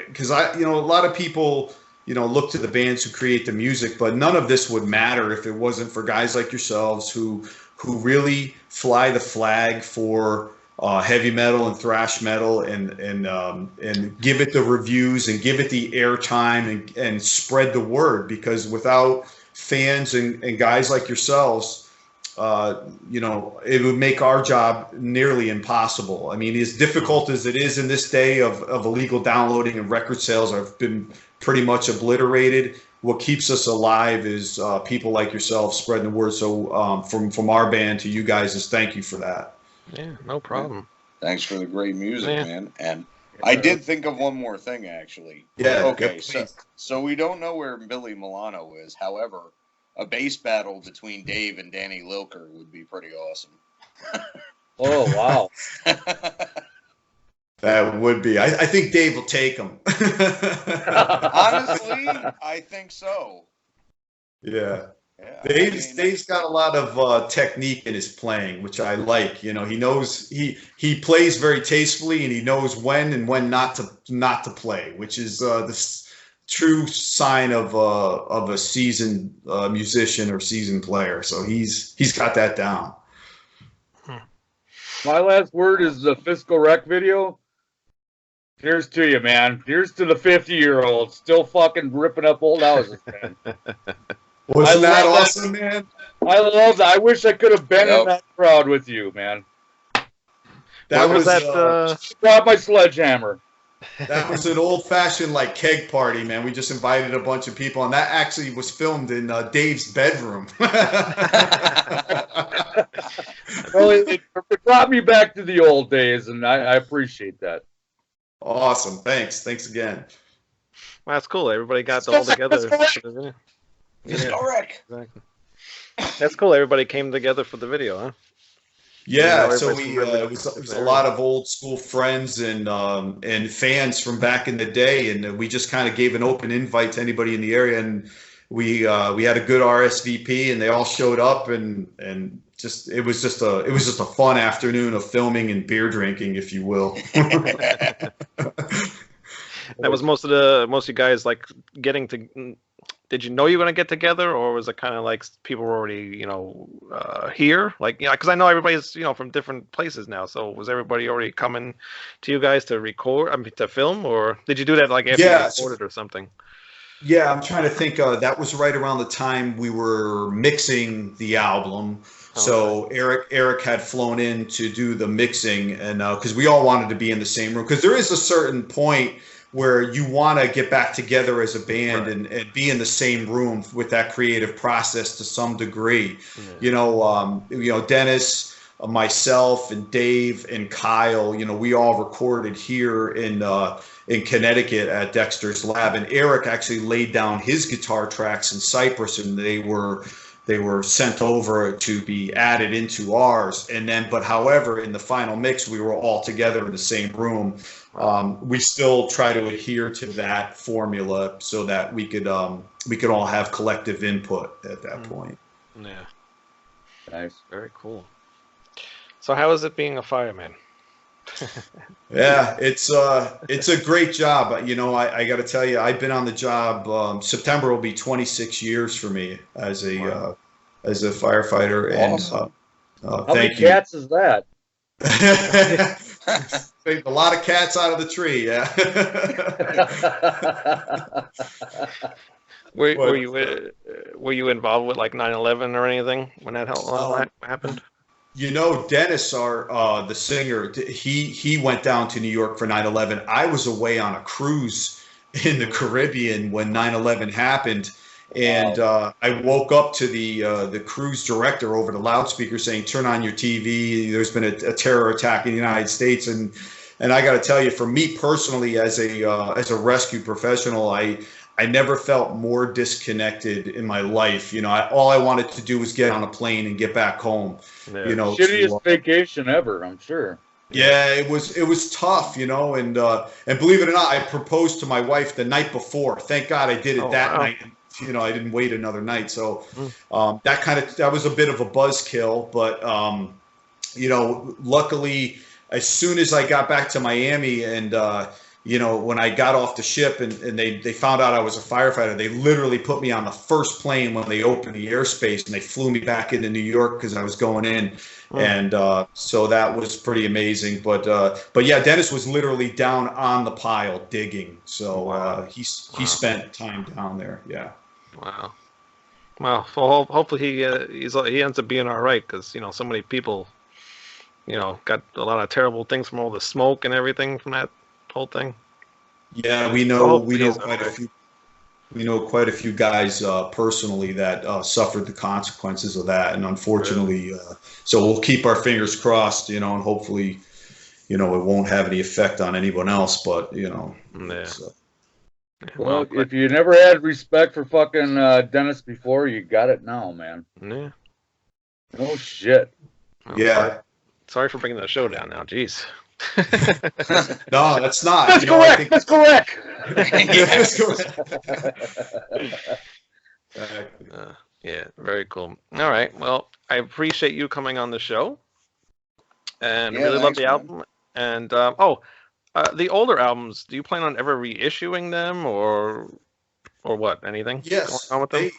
because a lot of people look to the bands who create the music, but none of this would matter if it wasn't for guys like yourselves who really fly the flag for heavy metal and thrash metal and give it the reviews and give it the airtime and spread the word, because without fans and guys like yourselves, it would make our job nearly impossible. I mean, as difficult as it is in this day of illegal downloading and record sales have been pretty much obliterated, what keeps us alive is people like yourself spreading the word. So from our band to you guys, is thank you for that. Yeah, no problem. Thanks for the great music, Yeah. man. And I did think of one more thing, actually. Yeah. Okay, yeah, so we don't know where Billy Milano is. However, a bass battle between Dave and Danny Lilker would be pretty awesome. Oh wow. That would be. I think Dave will take them. Honestly, I think so. Yeah. Yeah, Dave's got a lot of technique in his playing, which I like. He knows he plays very tastefully, and he knows when and when not to play, which is the true sign of a seasoned musician or seasoned player. So he's got that down. My last word is the Fiscal Rec video. Here's to you, man. Here's to the 50-year-old still fucking ripping up old houses, man. Wasn't that love awesome, man? I love that. I wish I could have been Yep. in that crowd with you, man. That What was that? Brought my sledgehammer. That was an old-fashioned keg party, man. We just invited a bunch of people, and that actually was filmed in Dave's bedroom. Well, it brought me back to the old days, and I appreciate that. Awesome. Thanks again. Well, that's cool. Everybody got all together. For the video. Fiscal Rec. Exactly. That's cool. Everybody came together for the video, huh? Yeah, Yeah, so everybody's it was a lot of old school friends and fans from back in the day, and we just kind of gave an open invite to anybody in the area, and we had a good RSVP, and they all showed up, and it was just a fun afternoon of filming and beer drinking, if you will. That was most of you guys getting to. Did you know you were gonna get together, or was it kind of like people were already here? Because I know everybody's from different places now. So was everybody already coming to you guys to record? I mean, to film, or did you do that after you recorded or something? Yeah, I'm trying to think. That was right around the time we were mixing the album. So Eric had flown in to do the mixing, and because we all wanted to be in the same room, because there is a certain point where you want to get back together as a band and be in the same room with that creative process to some degree. Dennis, myself, and Dave and Kyle, we all recorded here in Connecticut at Dexter's Lab, and Eric actually laid down his guitar tracks in Cyprus, and they were sent over to be added into ours. And then, but however, in the final mix, we were all together in the same room. We still try to adhere to that formula so that we could all have collective input at that point. Yeah. Nice. Very cool. So how is it being a fireman? Yeah, it's a great job. I got to tell you, I've been on the job. September will be 26 years for me as a firefighter. Awesome. And How thank many you. cats is that? A lot of cats out of the tree. Yeah. Were you involved with like 9/11 or anything when that happened? Dennis, the singer, he went down to New York for 9/11. I was away on a cruise in the Caribbean when 9/11 happened, and I woke up to the cruise director over the loudspeaker saying, "Turn on your TV. There's been a terror attack in the United States." And I got to tell you, for me personally, as a rescue professional, I never felt more disconnected in my life. All I wanted to do was get on a plane and get back home. Yeah. Shittiest vacation ever, I'm sure. Yeah, it was tough, and believe it or not, I proposed to my wife the night before. Thank God I did it that night. I didn't wait another night. So that was a bit of a buzzkill, but luckily, as soon as I got back to Miami and when I got off the ship and they found out I was a firefighter, they literally put me on the first plane when they opened the airspace, and they flew me back into New York because I was going in. And so that was pretty amazing. But yeah, Dennis was literally down on the pile digging. So he spent time down there. Yeah. Wow. Well, hopefully he ends up being all right, because so many people got a lot of terrible things from all the smoke and everything from that whole thing. Yeah, we know quite a few guys personally that suffered the consequences of that, and unfortunately, so we'll keep our fingers crossed, and hopefully, it won't have any effect on anyone else. But Yeah. Well, if you never had respect for fucking Dennis before, you got it now, man. Yeah. No shit. Yeah. Sorry for bringing the show down now. Jeez. No, that's not. That's correct. That's correct. That's correct. Yeah, very cool. All right. Well, I appreciate you coming on the show, and really love the album. And the older albums, do you plan on ever reissuing them, or what? Anything? Yes, going on with them?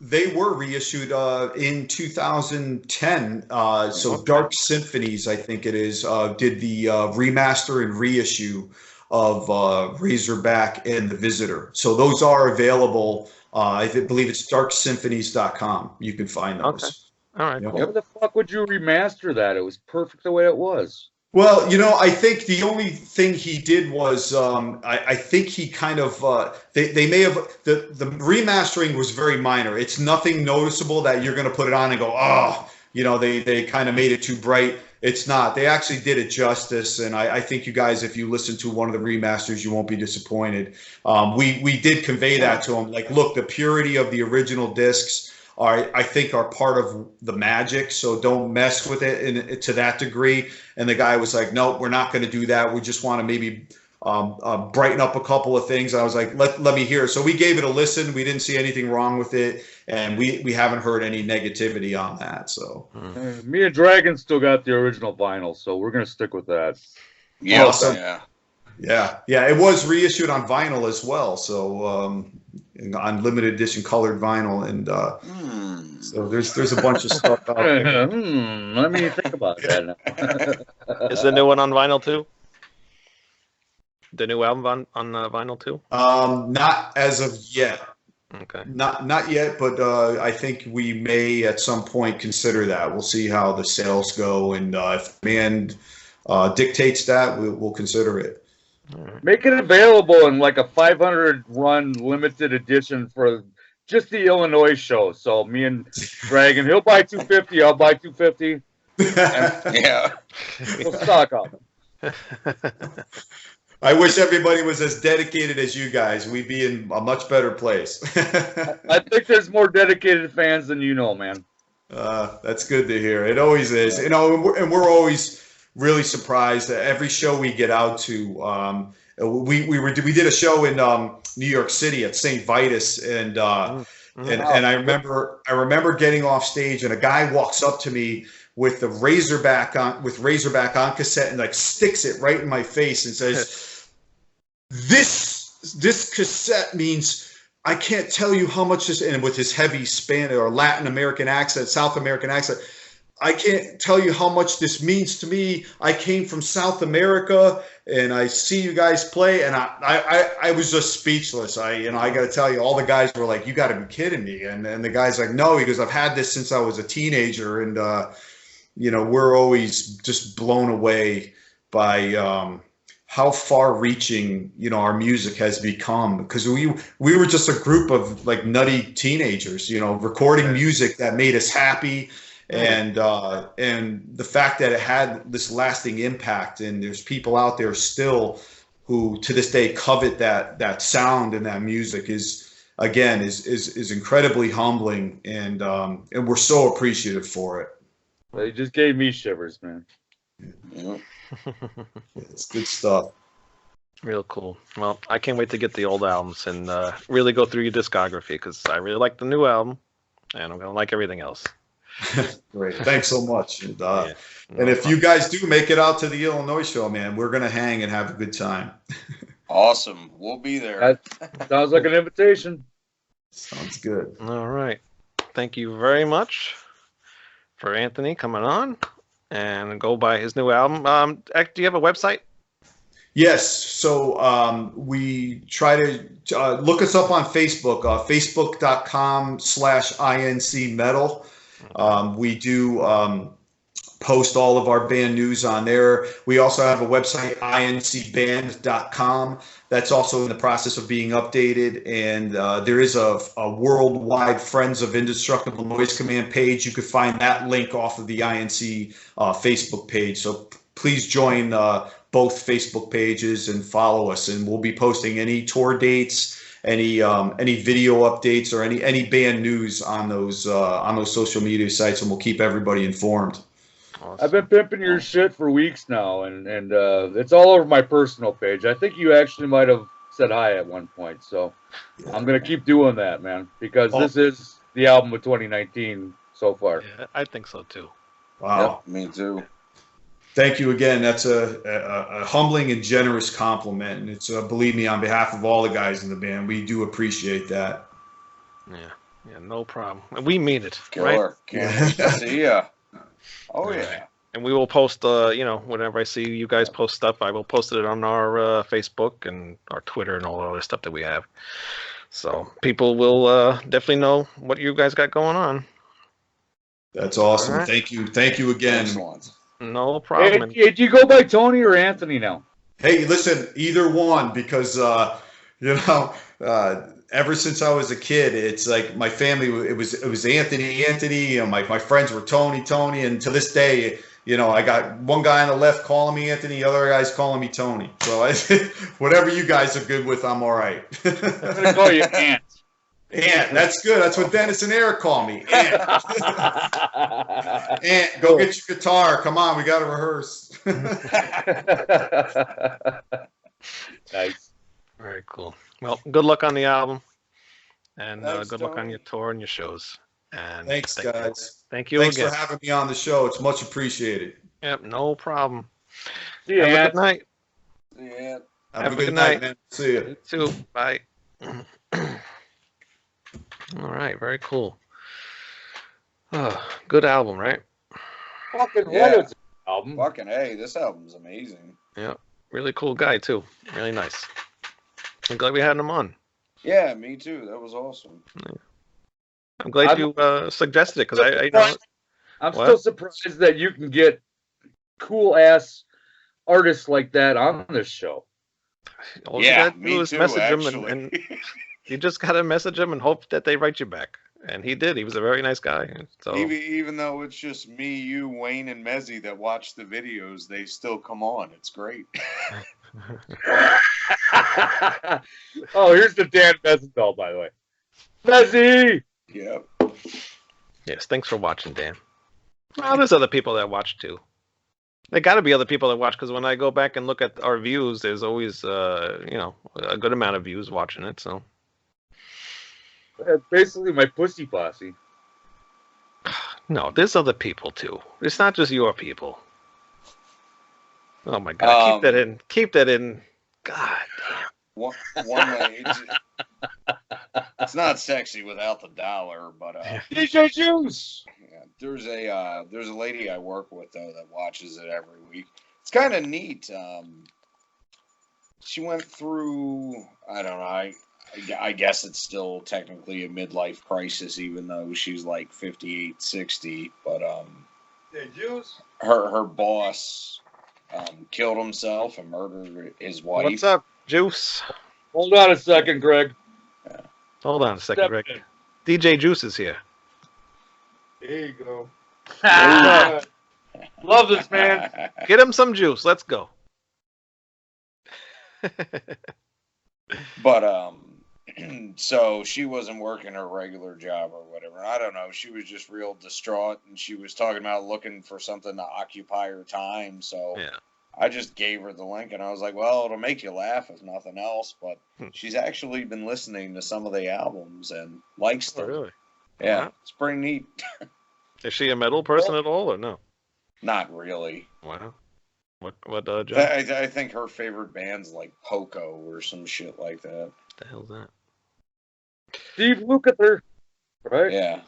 They were reissued in 2010. So Dark Symphonies, I think it is, did the remaster and reissue of Razorback and The Visitor. So those are available. I believe it's darksymphonies.com. You can find those. Okay. All right. Cool. Why the fuck would you remaster that? It was perfect the way it was. Well, I think the only thing he did was I think he kind of they may have the remastering was very minor. It's nothing noticeable that you're going to put it on and go, they kind of made it too bright. It's not. They actually did it justice, and I think you guys, if you listen to one of the remasters, you won't be disappointed. We did convey that to him. Like, look, the purity of the original discs I think are part of the magic, so don't mess with it to that degree. And the guy was like, "No, we're not going to do that. We just want to maybe brighten up a couple of things." I was like, "Let me hear." So we gave it a listen. We didn't see anything wrong with it, and we haven't heard any negativity on that. So me and Dragon still got the original vinyl, so we're going to stick with that. Yeah, awesome. Yeah. Yeah. It was reissued on vinyl as well. So on limited edition colored vinyl, and so there's a bunch of stuff out there. Let me think about that now. Is the new one on vinyl too? The new album on vinyl too? Not as of yet. Okay. Not yet, but I think we may at some point consider that. We'll see how the sales go, and if the band dictates that, we'll consider it. All right. Make it available in like a 500 run limited edition for just the Illinois show. So me and Dragon, he'll buy 250, I'll buy 250. Yeah. We'll stock up. I wish everybody was as dedicated as you guys. We'd be in a much better place. I think there's more dedicated fans than you know, man. That's good to hear. It always is. You know, and we're always really surprised that every show we get out to. We did a show in New York City at St. Vitus, and I remember getting off stage, and a guy walks up to me with the Razorback on cassette and like sticks it right in my face and says, "This cassette means I can't tell you how much this," and with his heavy Spanish or Latin American accent, South American accent, "I can't tell you how much this means to me. I came from South America and I see you guys play," and I was just speechless. I got to tell you, all the guys were like, "You got to be kidding me!" And the guy's like, "No," he goes, "I've had this since I was a teenager," and we're always just blown away by how far-reaching our music has become, because we were just a group of like nutty teenagers, recording music that made us happy. And the fact that it had this lasting impact, and there's people out there still who to this day covet that sound and that music is incredibly humbling, and we're so appreciative for it. They just gave me shivers, man. Yeah. It's good stuff. Real cool. Well, I can't wait to get the old albums and really go through your discography, because I really like the new album, and I'm gonna like everything else. Great. Thanks so much. And, No and if problem. you guys do make it out to the Illinois show, man, we're going to hang and have a good time. Awesome. We'll be there. That sounds like an invitation. Sounds good. All right. Thank you very much for Anthony coming on and go buy his new album. Do you have a website? Yes. So we try to look us up on Facebook, facebook.com/INC metal. We do post all of our band news on there. We also have a website, incband.com. That's also in the process of being updated. And there is a worldwide Friends of Indestructible Noise Command page. You could find that link off of the I.N.C. Facebook page. So please join both Facebook pages and follow us. And we'll be posting any tour dates, any video updates, or any band news on those social media sites, and we'll keep everybody informed. Awesome. I've been pimping your shit for weeks now, and it's all over my personal page. I think you actually might have said hi at one point, so I'm gonna keep doing that, man, because this is the album of 2019 so far. Yeah, I think so too. Wow. Yep, me too. Thank you again. That's a humbling and generous compliment. And it's, believe me, on behalf of all the guys in the band, we do appreciate that. Yeah, no problem. We mean it, Killer. right? Can't wait to see ya. Oh, Right. yeah. And we will post, whenever I see you guys post stuff, I will post it on our Facebook and our Twitter and all the other stuff that we have. So people will definitely know what you guys got going on. That's awesome. All right. Thank you. Thank you again. Excellent. No problem. Hey, do you go by Tony or Anthony now? Hey, listen, either one, because ever since I was a kid, it's like my family. It was Anthony. My friends were Tony, and to this day, I got one guy on the left calling me Anthony, the other guy's calling me Tony. So whatever you guys are good with, I'm all right. I'm gonna call you Ant. Ant, that's good. That's what Dennis and Eric call me. Ant. Ant, go get your guitar. Come on, we got to rehearse. Nice. Very cool. Well, good luck on the album, and Thanks, good luck on Tony. your tour and your shows. And Thanks, guys. Thank you Thanks again. for having me on the show. It's much appreciated. Yep, no problem. See ya, Have a Ant. good night. Yeah. Have a good night, man. See you. You too. Bye. All right, very cool. Good album, right? Fucking Yeah. what is this album? Fucking hey, this album's amazing. Yeah, really cool guy too. Really nice. I'm glad we had him on. Yeah, me too. That was awesome. I'm glad you suggested it because I know. I'm What? still surprised that you can get cool ass artists like that on this show. All Yeah, you gotta do me is too, message actually. them, and you just gotta message them and hope that they write you back. And he did. He was a very nice guy. So Even though it's just me, you, Wayne, and Mezzy that watch the videos, they still come on. It's great. Oh, here's the Dan Bezendahl, by the way. Mezzy! Yep. yes, thanks for watching, Dan. Well, there's other people that watch too. There got to be other people that watch because when I go back and look at our views, there's always a good amount of views watching it. So That's basically my pussy posse. no, there's other people too. It's not just your people. Oh my God, keep that in. Keep that in. God damn. One way, it's not sexy without the dollar, but DJ Juice! yeah, there's a lady I work with though that watches it every week. It's kind of neat. She went through, I don't know, I guess it's still technically a midlife crisis, even though she's like 58, 60. But her boss killed himself and murdered his wife. What's up, Juice? Hold on a second, Greg. Hold on a second, Step Rick. in. DJ Juice is here. There you go. Love this man. Get him some juice. Let's go. But so she wasn't working her regular job or whatever. I don't know. She was just real distraught, and she was talking about looking for something to occupy her time. So Yeah. I just gave her the link, and I was like, "Well, it'll make you laugh if nothing else." But she's actually been listening to some of the albums and likes Oh, them. really? Yeah, Wow. it's pretty neat. Is she a metal person at all, or no? Not really. Wow. What, John? I think her favorite band's like Poco or some shit like that. What the hell's that? Steve Lukather. Right? Yeah.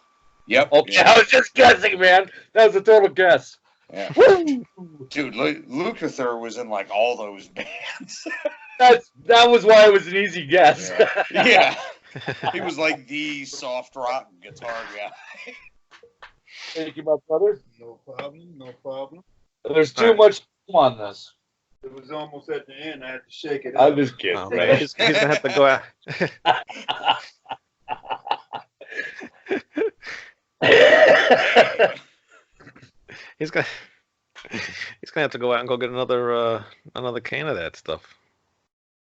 Yep. Okay, Yeah. I was just guessing, man. That was a total guess. Yeah. Woo! Dude, Lukather was in like all those bands. That was why it was an easy guess. Yeah. He was like the soft rock guitar guy. Thank you, my brother. No problem. No problem. There's too much on this. It was almost at the end. I had to shake it I'm up. just kidding, Oh, man. he's gonna have to go out. He's gonna have to go out and go get another can of that stuff.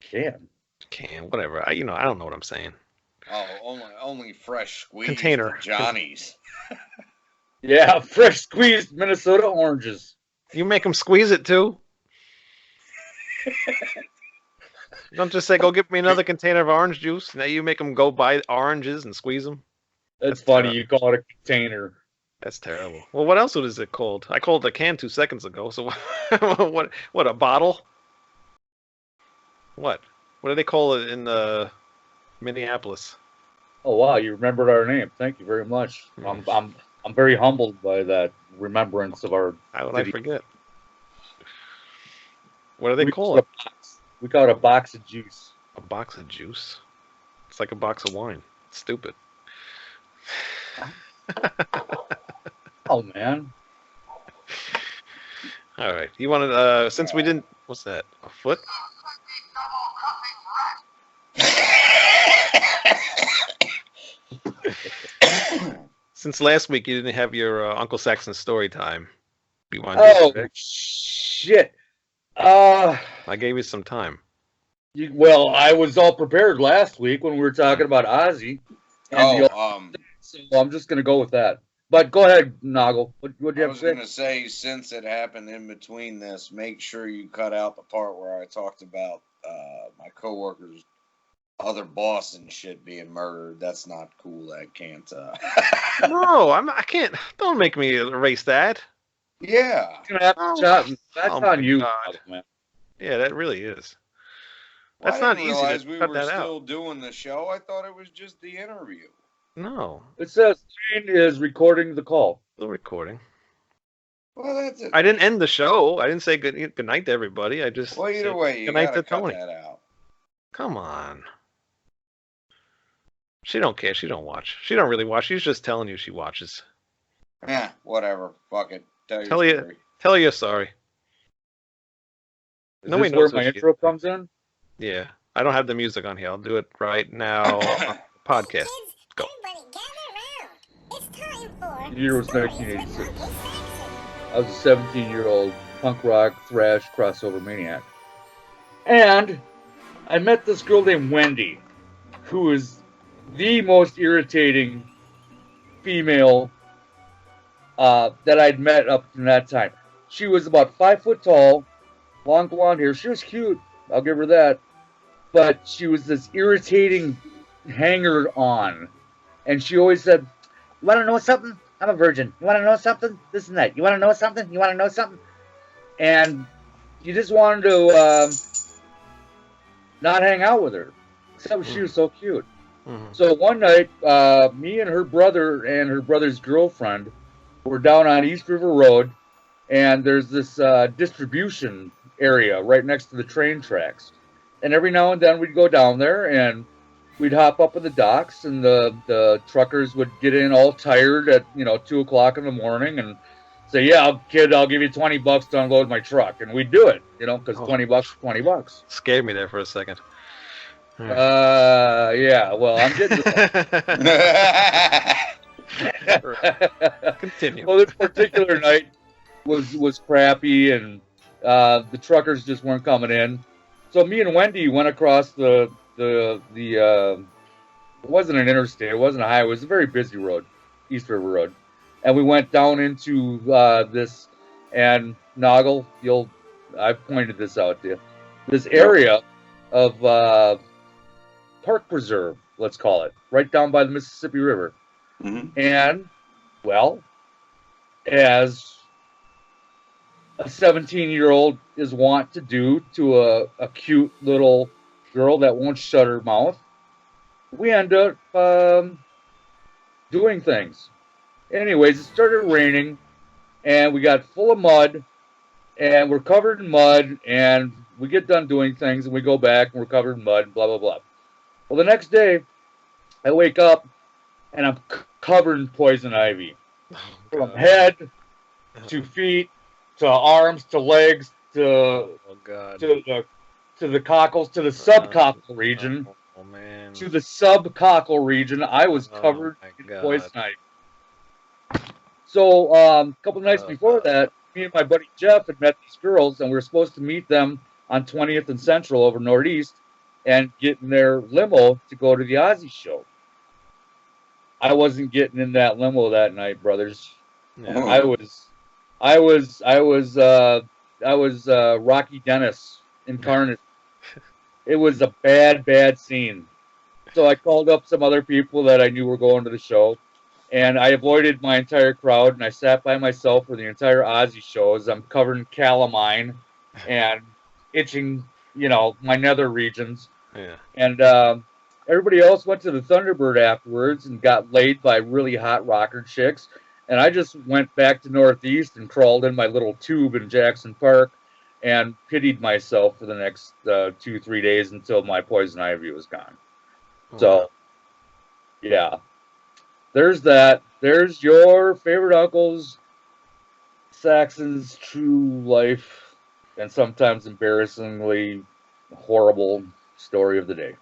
Can, whatever. I don't know what I'm saying. Oh, only fresh squeezed Container. Johnny's. Yeah, fresh squeezed Minnesota oranges. You make them squeeze it too. Don't just say, "Go get me another container of orange juice." Now you make them go buy oranges and squeeze them. That's funny. You call it a container. That's terrible. Well, what else is it called? I called it a can 2 seconds ago. So what? A bottle? What? What do they call it in Minneapolis? Oh wow, you remembered our name. Thank you very much. I'm very humbled by that remembrance of our. How would I forget? What do they we call call it? We call it a box of juice. A box of juice. It's like a box of wine. It's stupid. Oh man. All right. You wanted since we didn't. What's that? A foot? Since last week you didn't have your Uncle Saxon story time. You want to do it? Shit. I gave you some time. Well, I was all prepared last week when we were talking about Ozzy. So I'm just gonna go with that. But go ahead, Noggle. What do you I have was to say? going to say, since it happened in between this, make sure you cut out the part where I talked about my coworker's other boss and shit being murdered. That's not cool. That can't. No, I can't. Don't make me erase that. Yeah. You're gonna have to chop. That's Oh my on you, God. man. Yeah, that really is. Well, That's I not didn't easy realize to we cut were that still out. doing the show. I thought it was just the interview. No, It says Wayne is recording the call. still recording. Well, that's it. I didn't end the show. I didn't say good night to everybody. I just Well, either said way, you good night gotta to cut Tony. that out. Come on. She don't care. She don't watch. She don't really watch. She's just telling you she watches. Yeah, whatever. Fuck it. Tell your Tell you, story. tell you sorry. Is Nobody this where knows who my she is. intro comes in? Yeah, I don't have the music on here. I'll do it right now on the podcast. Kids, Go. everybody gather around. It's time for The year was Stories with 1986. Uncle Saxon. I was a 17-year-old punk rock thrash crossover maniac. And I met this girl named Wendy, who is the most irritating female that I'd met up to that time. She was about 5 foot tall, long blonde hair. She was cute. I'll give her that. But she was this irritating hanger on. And she always said, "You want to know something? I'm a virgin. You want to know something? This and that. You want to know something? You want to know something?" And you just wanted to not hang out with her. Except she was so cute. Mhm. So one night, me and her brother's girlfriend were down on East River Road, and there's this distribution area right next to the train tracks. And every now and then we'd go down there and we'd hop up in the docks, and the truckers would get in all tired at 2 o'clock in the morning and say, "Yeah, kid, I'll give you $20 to unload my truck," and we'd do it, because Oh. $20 is $20. Scared me there for a second. Yeah. Well, I'm getting. Continue. Well, this particular night was crappy, and the truckers just weren't coming in. So me and Wendy went across the it wasn't an interstate, it wasn't a highway, it was a very busy road, East River Road, and we went down into this, and Noggle, I've pointed this out to you, this area of park preserve, let's call it, right down by the Mississippi River. Mhm. And, well, as a 17-year-old is wont to do to a cute little girl that won't shut her mouth, we end up doing things. Anyways, it started raining, and we got full of mud, and we're covered in mud, and we get done doing things, and we go back, and we're covered in mud, and blah, blah, blah. Well, the next day, I wake up, and I'm covered in poison ivy. From head to feet to arms to legs to Oh God. to the cockles to the subcockle region Oh man. to the subcockle region. I was Oh, covered my in God. poison ivy. So a couple nights before that, me and my buddy Jeff had met these girls, and we were supposed to meet them on 20th and Central over Northeast and get in their limo to go to the Ozzy show. I wasn't getting in that limo that night, brothers. Yeah. I was Rocky Dennis incarnate. It was a bad scene. So I called up some other people that I knew were going to the show, and I avoided my entire crowd, and I sat by myself for the entire Ozzy show as I'm covered in calamine and itching, my nether regions. Yeah. And everybody else went to the Thunderbird afterwards and got laid by really hot rocker chicks. And I just went back to Northeast and crawled in my little tube in Jackson Park and pitied myself for the next 2-3 days until my poison ivy was gone. So, yeah. There's that. There's your favorite uncle's Saxon's true life and sometimes embarrassingly horrible story of the day.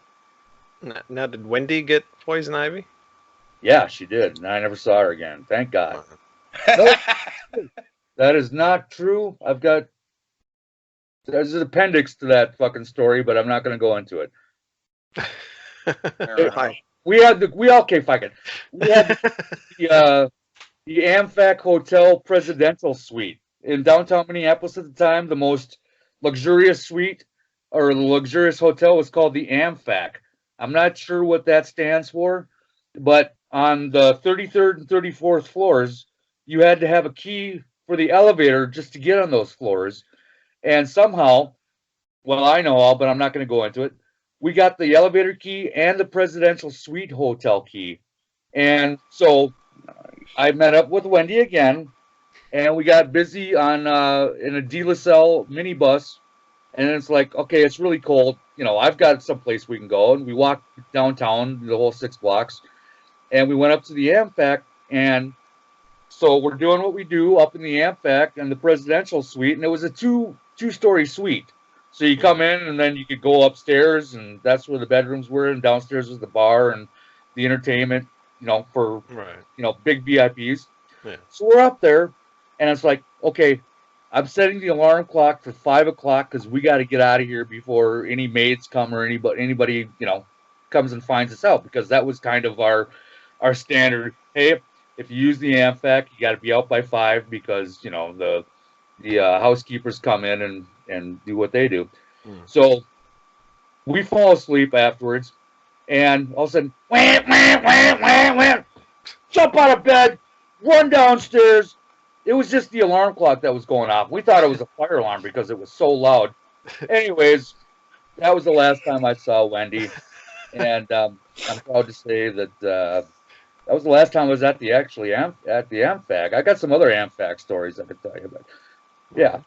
Now, did Wendy get poison ivy? Yeah, she did. And I never saw her again. Thank God. Nope. That is not true. There's an appendix to that fucking story, but I'm not going to go into it. Hi. We had the AmFac Hotel Presidential Suite in downtown Minneapolis at the time. The most luxurious suite or the luxurious hotel was called the AmFac. I'm not sure what that stands for, but on the 33rd and 34th floors, you had to have a key for the elevator just to get on those floors. And somehow, well, I know all, but I'm not going to go into it. We got the elevator key and the presidential suite hotel key. And so I met up with Wendy again, and we got busy on in a De La Salle minibus. And it's like, okay, it's really cold. I've got some place we can go. And we walked downtown, the whole 6 blocks, and we went up to the AmFac. And so we're doing what we do up in the AmFac and the presidential suite. And it was a two-story suite. So you come in and then you could go upstairs, and that's where the bedrooms were. And downstairs was the bar and the entertainment, for, big VIPs. Yeah. So we're up there, and it's like, okay, I'm setting the alarm clock for 5 o'clock because we got to get out of here before any maids come or anybody comes and finds us out, because that was kind of our standard. Hey, if you use the AmFac, you got to be out by 5 because the housekeepers come in and do what they do. So we fall asleep afterwards, and all of a sudden, wham, wham, wham, wham, wham, jump out of bed, run downstairs. It was just the alarm clock that was going off. We thought it was a fire alarm because it was so loud. Anyways, that was the last time I saw Wendy, and I'm proud to say that that was the last time I was at the AmFac. I got some other AmFac stories I could tell you, but yeah,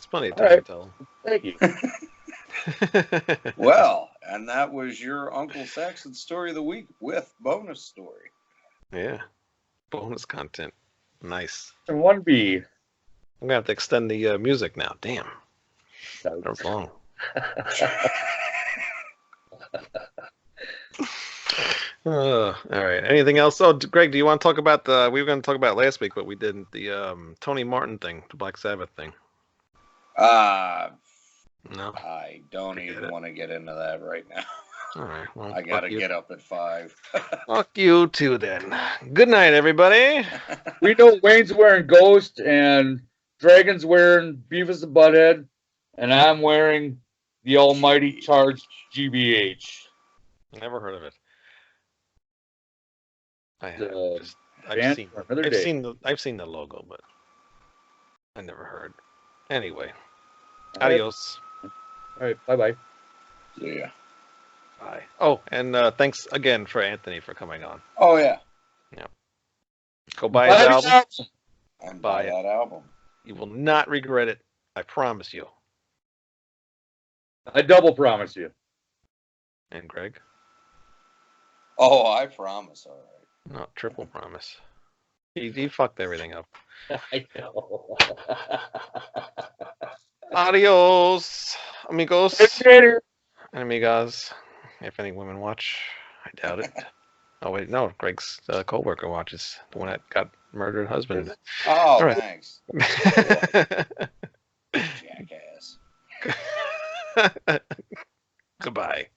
It's plenty of All time right. to tell thank you. them. Well, and that was your Uncle Saxon story of the week with bonus story. Yeah. Bonus content. Nice. And 1B. I'm gonna have to extend the music now. Damn. That was long. All right. Anything else? Oh, Greg, do you want to talk about we were going to talk about it last week, but we didn't. The Tony Martin thing, the Black Sabbath thing. No. I don't even want to get into that right now. All right. Well, I gotta get up at 5. Fuck you too, then. Good night, everybody. We know Wayne's wearing Ghost, and Dragon's wearing Beavis and Butthead, and I'm wearing the almighty charged GBH. Never heard of it. The I've band seen for another day. I've seen the logo, but I never heard. Anyway, All right. adios. All right, bye-bye. Yeah. Bye. Oh, and thanks again for Anthony for coming on. Oh yeah. Go buy his Bye, album. album. And Buy buy it. that album. You will not regret it. I promise you. I double promise you. And Greg? Oh, I promise. All right. No, triple promise. He fucked everything up. I know. Adios, amigos Later. and amigas. If any women watch, I doubt it. Oh wait, no. Greg's co-worker watches. The one that got murdered husband. Oh, All right. thanks. Jackass. Goodbye.